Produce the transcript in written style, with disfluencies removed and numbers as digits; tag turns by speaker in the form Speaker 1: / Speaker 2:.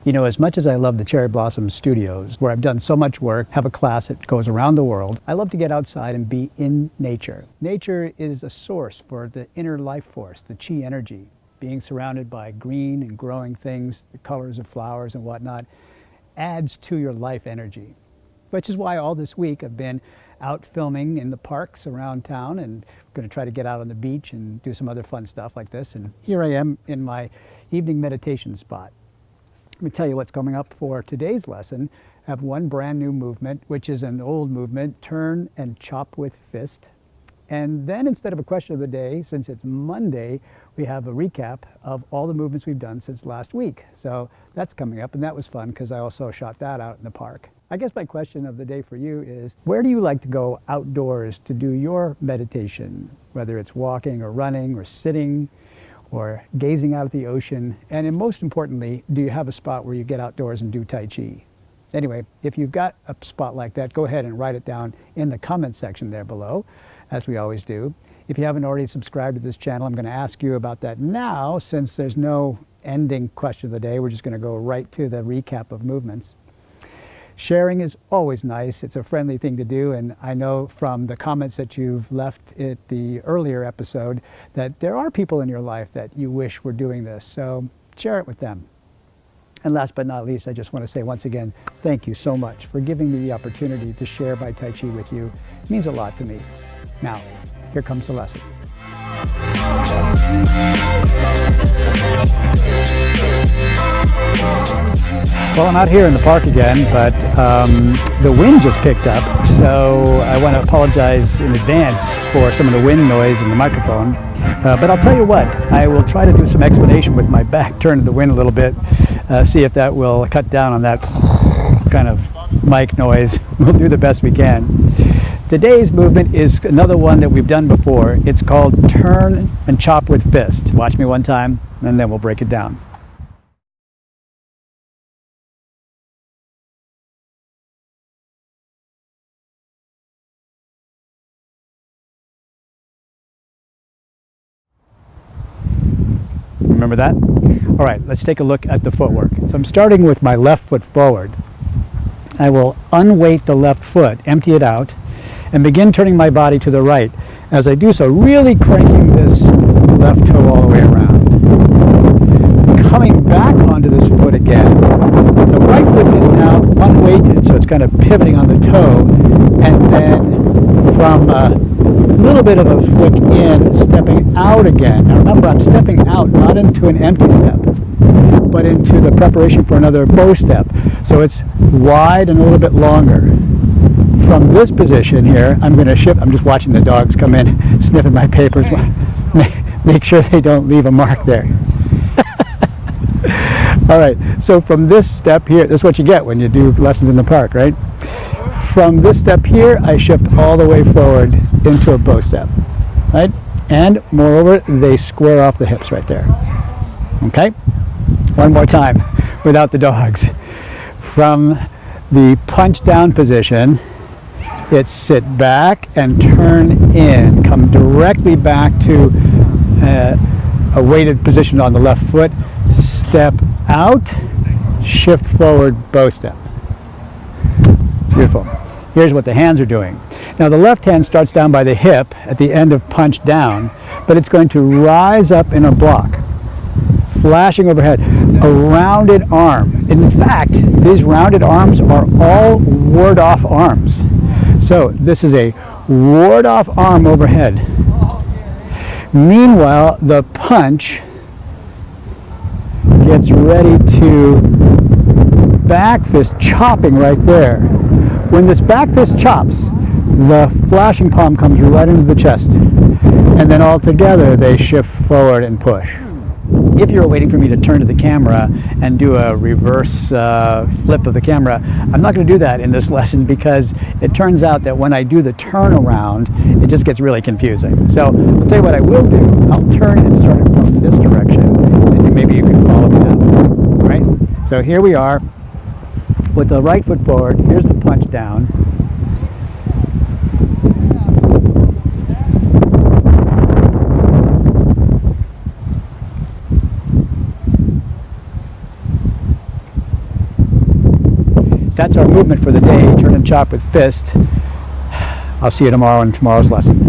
Speaker 1: You know, as much as I love the Cherry Blossom Studios, where I've done so much work, have a class that goes around the world, I love to get outside and be in nature. Nature is a source for the inner life force, the chi energy. Being surrounded by green and growing things, the colors of flowers and whatnot, adds to your life energy. Which is why all this week I've been out filming in the parks around town, and I'm going to try to get out on the beach and do some other fun stuff like this. And here I am in my evening meditation spot. Let me tell you what's coming up for today's lesson. I have one brand new movement, which is an old movement, turn and chop with fist. And then instead of a question of the day, since it's Monday, we have a recap of all the movements we've done since last week. So that's coming up, and that was fun because I also shot that out in the park. I guess my question of the day for you is, where do you like to go outdoors to do your meditation? Whether it's walking or running or sitting or gazing out at the ocean. And most importantly, do you have a spot where you get outdoors and do Tai Chi? Anyway, if you've got a spot like that, go ahead and write it down in the comment section there below, as we always do. If you haven't already subscribed to this channel, I'm going to ask you about that now, since there's no ending question of the day. We're just going to go right to the recap of movements. Sharing is always nice. It's a friendly thing to do, and I know from the comments that you've left at the earlier episode that there are people in your life that you wish were doing this, so share it with them. And last but not least, I just want to say once again, thank you so much for giving me the opportunity to share my Tai Chi with you. It means a lot to me. Now, here comes the lesson. Well, I'm out here in the park again, but the wind just picked up, so I want to apologize in advance for some of the wind noise in the microphone. But I'll tell you what, I will try to do some explanation with my back turned to the wind a little bit, see if that will cut down on that kind of mic noise. We'll do the best we can. Today's movement is another one that we've done before. It's called turn and chop with fist. Watch me one time, and then we'll break it down. Remember that? All right, let's take a look at the footwork. So I'm starting with my left foot forward. I will unweight the left foot, empty it out, and begin turning my body to the right. As I do so, really cranking this left toe all the way around. Coming back onto this foot again, the right foot is now unweighted, so it's kind of pivoting on the toe, and then from a little bit of a flick in, stepping out again. Now remember, I'm stepping out, not into an empty step, but into the preparation for another bow step. So it's wide and a little bit longer. From this position here, I'm going to shift. I'm just watching the dogs come in, sniffing my papers. Make sure they don't leave a mark there. All right, so from this step here, this is what you get when you do lessons in the park, right? From this step here, I shift all the way forward into a bow step, right? And moreover, they square off the hips right there. Okay? One more time without the dogs. From the punch down position, it's sit back and turn in. Come directly back to a weighted position on the left foot. Step out, shift forward, bow step. Beautiful. Here's what the hands are doing. Now the left hand starts down by the hip at the end of punch down, but it's going to rise up in a block, flashing overhead. A rounded arm. In fact, these rounded arms are all ward-off arms. So this is a ward-off arm overhead. Meanwhile, the punch gets ready to back fist chopping right there. When this back fist chops, the flashing palm comes right into the chest, and then all together they shift forward and push. If you're waiting for me to turn to the camera and do a reverse flip of the camera, I'm not going to do that in this lesson because it turns out that when I do the turnaround, it just gets really confusing. So I'll tell you what I will do. I'll turn and start it from this direction, and maybe you can follow me that way. All right? So here we are with the right foot forward. Here's the punch down. That's our movement for the day, turn and chop with fist. I'll see you tomorrow in tomorrow's lesson.